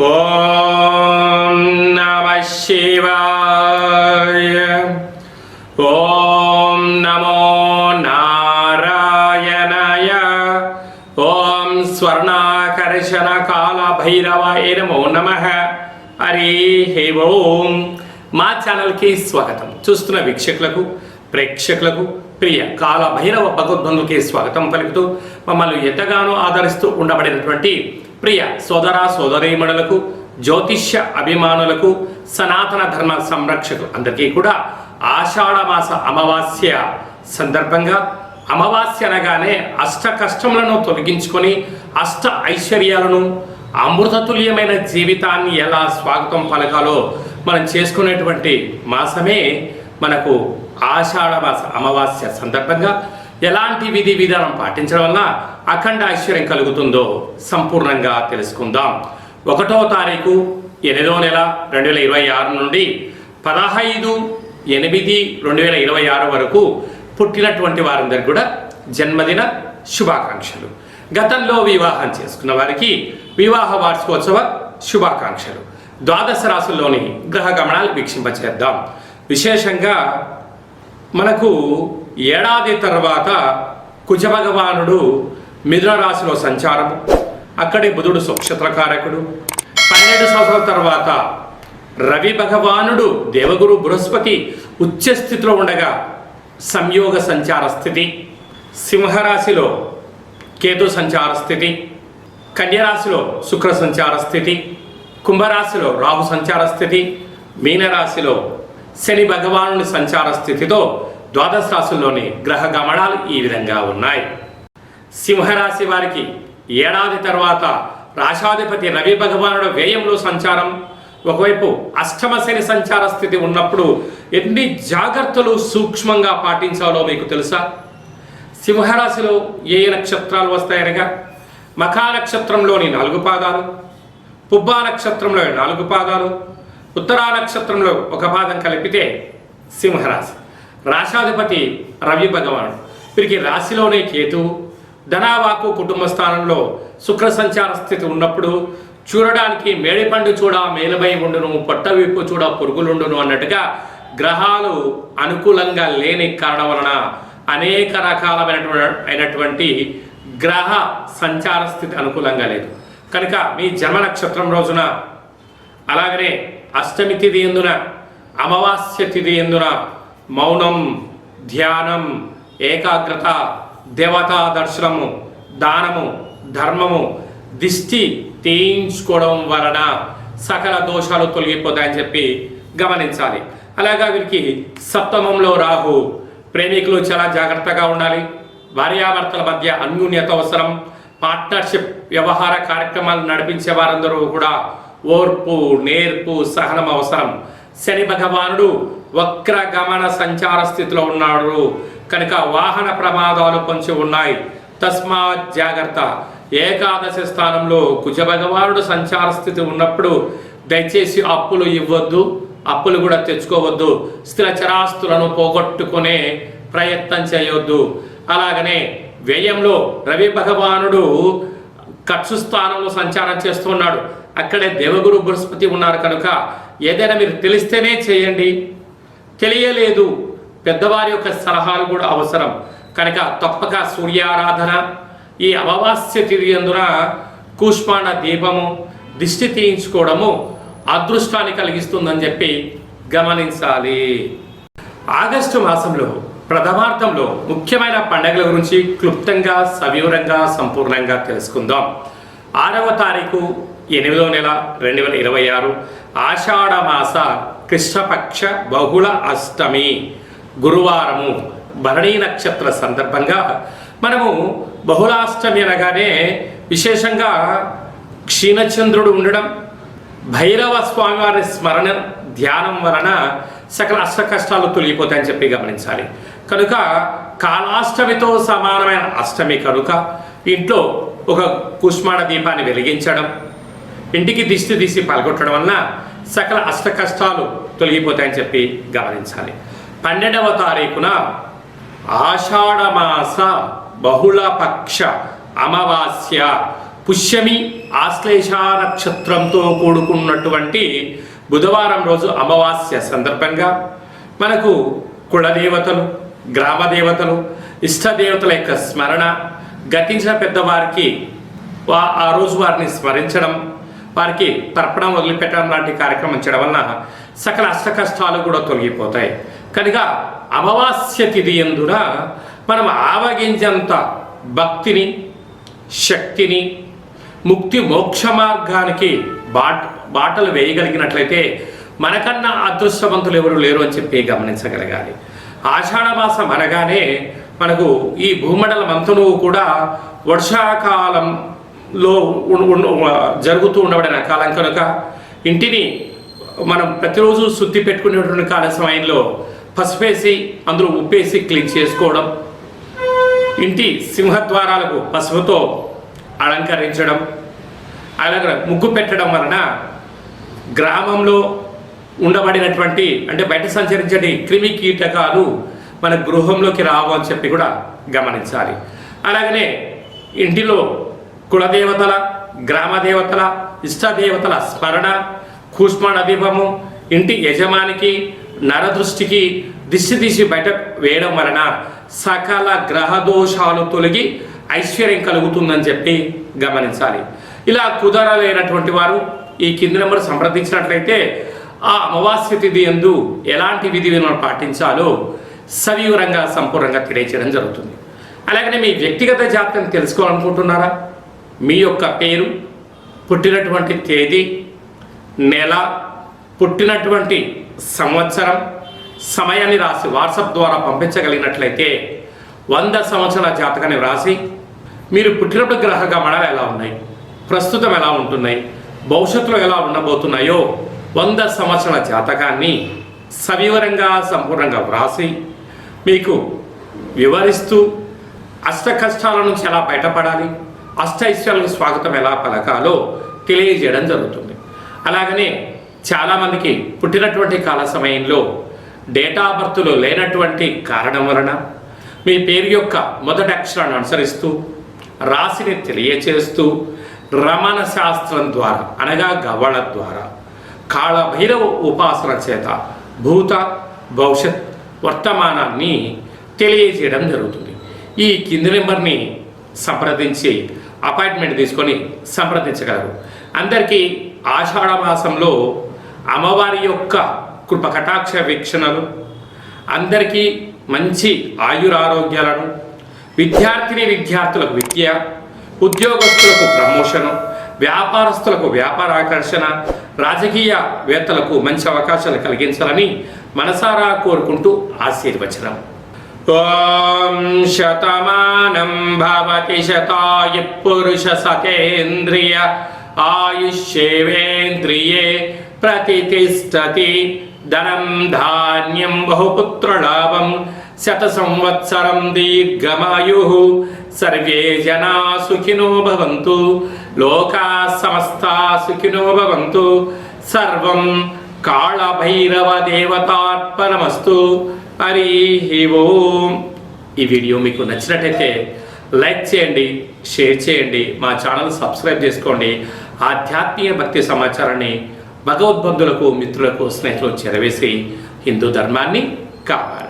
ఓం నమః శివాయ. ఓం నమో నారాయణాయ. ఓం స్వర్ణాకర్షణ కాల భైరవాయ నమో నమః. హరి ఓం. మా ఛానల్కి స్వాగతం. చూస్తున్న వీక్షకులకు ప్రేక్షకులకు ప్రియ కాల భైరవ భగవద్బంధుకి స్వాగతం పలుకుతూ మమ్మల్ని ఎంతగానో ఆదరిస్తూ ఉండబడినటువంటి ప్రియ సోదర సోదరీమణులకు, జ్యోతిష్య అభిమానులకు, సనాతన ధర్మ సంరక్షకులు అందరికీ కూడా ఆషాఢమాస అమావాస్య సందర్భంగా, అమావాస్య అనగానే అష్ట కష్టములను తొలగించుకొని అష్ట ఐశ్వర్యాలను, అమృతతుల్యమైన జీవితాన్ని ఎలా స్వాగతం పలకాలో మనం చేసుకునేటువంటి మాసమే మనకు ఆషాఢమాస అమావాస్య సందర్భంగా ఎలాంటి విధి విధానం పాటించడం వల్ల అఖండ ఐశ్వర్యం కలుగుతుందో సంపూర్ణంగా తెలుసుకుందాం. 1వ తారీఖు 8వ నెల 2026 నుండి 15/8/2026 వరకు పుట్టినటువంటి వారందరికీ కూడా జన్మదిన శుభాకాంక్షలు. గతంలో వివాహం చేసుకున్న వారికి వివాహ వార్షికోత్సవ శుభాకాంక్షలు. ద్వాదశ రాశుల్లోని గ్రహ గమనాలు వీక్షింపచేద్దాం. విశేషంగా మనకు ఏడాది తర్వాత కుజ భగవానుడు మిథున రాశిలో సంచారము, అక్కడే బుధుడు స్వక్షత్రకారకుడు. 12 సంవత్సరాల తర్వాత రవి భగవానుడు దేవగురు బృహస్పతి ఉచ్చస్థితిలో ఉండగా సంయోగ సంచార స్థితి, సింహరాశిలో కేతు సంచార స్థితి, కన్యరాశిలో శుక్ర సంచార స్థితి, కుంభరాశిలో రాహు సంచార స్థితి, మీనరాశిలో శని భగవానుని సంచార స్థితితో ద్వాదశ రాశుల్లోని గ్రహ గమనాలు ఈ విధంగా ఉన్నాయి. సింహరాశి వారికి ఏడాది తర్వాత రాశాధిపతి రవి భగవానుడు వ్యయంలో సంచారం. ఒకవైపు అష్టమ శని సంచార స్థితి ఉన్నప్పుడు ఎన్ని జాగ్రత్తలు సూక్ష్మంగా పాటించాలో మీకు తెలుసా? సింహరాశిలో ఏ నక్షత్రాలు వస్తాయనగా మఖా నక్షత్రంలోని 4 పాదాలు, పుబ్బా నక్షత్రంలో 4 పాదాలు, ఉత్తరా నక్షత్రంలో 1 పాదం కలిపితే సింహరాశి. రాశాధిపతి రవి భగవానుడు, వీరికి రాశిలోనే కేతు, ధనావాకు కుటుంబ స్థానంలో శుక్ర సంచార స్థితి ఉన్నప్పుడు చూడడానికి మేడిపండు చూడ మేలుమై ఉండును, పొట్ట విప్పు చూడ పురుగులుండును అన్నట్టుగా గ్రహాలు అనుకూలంగా లేని కారణం వలన అనేక రకాలైనటువంటి గ్రహ సంచార స్థితి అనుకూలంగా లేదు. కనుక మీ జన్మ నక్షత్రం రోజున, అలాగనే అష్టమి తిథి ఎందున, అమావాస్య తిథి ఎందున మౌనం, ధ్యానం, ఏకాగ్రత, దేవతా దర్శనము, దానము, ధర్మము, దిష్టి తీయించుకోవడం వలన సకల దోషాలు తొలగిపోతాయని చెప్పి గమనించాలి. అలాగా వీరికి సప్తమంలో రాహు, ప్రేమికులు చాలా జాగ్రత్తగా ఉండాలి. భార్యాభర్తల మధ్య అన్యోన్యత అవసరం. పార్ట్నర్షిప్ వ్యవహార కార్యక్రమాలు నడిపించే వారందరూ కూడా ఓర్పు, నేర్పు, సహనం అవసరం. శని భగవానుడు వక్ర గమన సంచార స్థితిలో ఉన్నాడు కనుక వాహన ప్రమాదాలు పొంచి ఉన్నాయి. తస్మాత్ జాగ్రత్త. ఏకాదశి స్థానంలో కుజ భగవానుడు సంచార స్థితి ఉన్నప్పుడు దయచేసి అప్పులు ఇవ్వద్దు, అప్పులు కూడా తెచ్చుకోవద్దు, స్థిర చరాస్తులను పోగొట్టుకునే ప్రయత్నం చేయొద్దు. అలాగనే వ్యయంలో రవి భగవానుడు ఖర్చు స్థానంలో సంచారం చేస్తున్నాడు. అక్కడే దేవగురు బృహస్పతి ఉన్నారు కనుక ఏదైనా మీరు తెలిస్తేనే చేయండి, తెలియలేదు పెద్దవారి యొక్క సలహాలు కూడా అవసరం. కనుక తప్పక సూర్యారాధన, ఈ అమావాస్య తిథి అందున కూష్మాండ దీపము, దిష్టి తీయించుకోవడము అదృష్టాన్ని కలిగిస్తుందని చెప్పి గమనించాలి. ఆగస్టు మాసంలో ప్రథమార్థంలో ముఖ్యమైన పండుగల గురించి క్లుప్తంగా, సవివరంగా, సంపూర్ణంగా తెలుసుకుందాం. 6వ తారీఖు 8వ నెల 2026 ఆషాఢమాస కృష్ణపక్ష బహుళ అష్టమి గురువారము, భరణీ నక్షత్ర సందర్భంగా మనము బహుళాష్టమి అనగానే విశేషంగా క్షీణచంద్రుడు ఉండడం, భైరవ స్వామివారి స్మరణ ధ్యానం వలన సకల అష్ట కష్టాలు తొలగిపోతాయని చెప్పి గమనించాలి. కనుక కాలాష్టమితో సమానమైన అష్టమి కనుక ఇంట్లో ఒక కుష్మాండ దీపాన్ని వెలిగించడం, ఇంటికి దిష్టి తీసి పాల్గొట్టడం వలన సకల అష్ట కష్టాలు తొలగిపోతాయని చెప్పి గమనించాలి. 12వ తారీఖున ఆషాఢమాస బహుళపక్ష అమావాస్య పుష్యమి ఆశ్లేష నక్షత్రంతో కూడుకున్నటువంటి బుధవారం రోజు అమావాస్య సందర్భంగా మనకు కులదేవతలు, గ్రామదేవతలు, ఇష్టదేవతల యొక్క స్మరణ, గతించిన పెద్దవారికి ఆ రోజు వారిని స్మరించడం, వారికి తర్పణం వదిలిపెట్టడం లాంటి కార్యక్రమం చేయడం వలన సకల అష్ట కష్టాలు కూడా తొలగిపోతాయి. కనుక అమావాస్య తిథి యందున మనం ఆవగించంత భక్తిని, శక్తిని, ముక్తి మోక్ష మార్గానికి బాటలు వేయగలిగినట్లయితే మనకన్నా అదృష్టవంతులు ఎవరు లేరు అని చెప్పి గమనించగలగాలి. ఆషాఢమాసం అనగానే మనకు ఈ భూమండలం అంతను కూడా వర్షాకాలంలో జరుగుతూ ఉండబడిన కాలం కనుక ఇంటిని మనం ప్రతిరోజు శుద్ధి పెట్టుకునేటువంటి కాల సమయంలో పసుపేసి అందులో ఉప్పేసి క్లీన్ చేసుకోవడం, ఇంటి సింహద్వారాలకు పసుపుతో అలంకరించడం, అలాగే ముగ్గు పెట్టడం వలన గ్రామంలో ఉండబడినటువంటి అంటే బయట సంచరించే క్రిమి కీటకాలు మన గృహంలోకి రావు అని చెప్పి కూడా గమనించాలి. అలాగనే ఇంటిలో కులదేవతల, గ్రామదేవతల, ఇష్టదేవతల స్మరణ, కూష్మాణ దీపము ఇంటి యజమానికి నరదృష్టికి దిష్టి తీసి బయట వేయడం వలన సకల గ్రహ దోషాలు తొలగి ఐశ్వర్యం కలుగుతుందని చెప్పి గమనించాలి. ఇలా కుదరలేనటువంటి వారు ఈ కింది నెంబర్ సంప్రదించినట్లయితే ఆ అమావాస్య తిథి యందు ఎలాంటి విధి విధానాలు పాటించాలో సవివరంగా సంపూర్ణంగా తెలియచేయడం జరుగుతుంది. అలాగనే మీ వ్యక్తిగత జాతకం తెలుసుకోవాలనుకుంటున్నారా? మీ యొక్క పేరు, పుట్టినటువంటి తేదీ, నెల, పుట్టినటువంటి సంవత్సరం, సమయాన్ని రాసి వాట్సాప్ ద్వారా పంపించగలిగినట్లయితే 100 సంవత్సరాల జాతకాన్ని వ్రాసి మీరు పుట్టినప్పుడు గ్రహ గమనాలు ఎలా ఉన్నాయి, ప్రస్తుతం ఎలా ఉంటున్నాయి, భవిష్యత్తులో ఎలా ఉండబోతున్నాయో 100 సంవత్సరాల జాతకాన్ని సవివరంగా సంపూర్ణంగా వ్రాసి మీకు వివరిస్తూ అష్ట కష్టాల నుంచి ఎలా బయటపడాలి, అష్టైశ్వర్యాలకు స్వాగతం ఎలా పలకాలో తెలియజేయడం జరుగుతుంది. అలాగనే చాలామందికి పుట్టినటువంటి కాల సమయంలో డేటా ఆఫ్ బర్త్లో లేనటువంటి కారణం వలన మీ పేరు యొక్క మొదటి అక్షరాన్ని అనుసరిస్తూ రాశిని తెలియచేస్తూ రమణ శాస్త్రం ద్వారా అనగా గవ్వళ ద్వారా కాళభైరవ ఉపాసన చేత భూత, భవిష్యత్, వర్తమానాన్ని తెలియజేయడం జరుగుతుంది. ఈ కింది నెంబర్ని సంప్రదించి అపాయింట్మెంట్ తీసుకొని సంప్రదించగలరు. అందరికీ ఆషాఢ మాసంలో అమ్మవారి యొక్క కృప కటాక్ష వీక్షణలు, అందరికీ మంచి ఆయురారోగ్యాలను, విద్యార్థులకు విద్య, ఉద్యోగస్తులకు ప్రమోషను, వ్యాపారస్తులకు వ్యాపార ఆకర్షణ, రాజకీయవేత్తలకు మంచి అవకాశాలు కలిగించాలని మనసారా కోరుకుంటూ ఆశీర్వచనం. ఓం శతమానం భవతి శతాయ పురుష సతేంద్రియ ఆయుష్యేవేంద్రియే ప్రతిష్టతి ధనం ధాన్యం బహుపుత్రలాభం శత సంవత్సరం దీర్ఘమాయు సర్వే జనా సుఖినో భవంతు లోకా సమస్తా సుఖినో భవంతు సర్వం కాళభైరవ దేవతార్పణమస్తు. హరి ఓం. ఈ వీడియో మీకు నచ్చినట్టయితే లైక్ చేయండి, షేర్ చేయండి, మా ఛానల్ సబ్స్క్రైబ్ చేసుకోండి. ఆధ్యాత్మిక భక్తి సమాచారాన్ని భగవద్బంధులకు, మిత్రులకు, స్నేహితులకు చేరవేసి హిందూ ధర్మాన్ని కాపాడండి.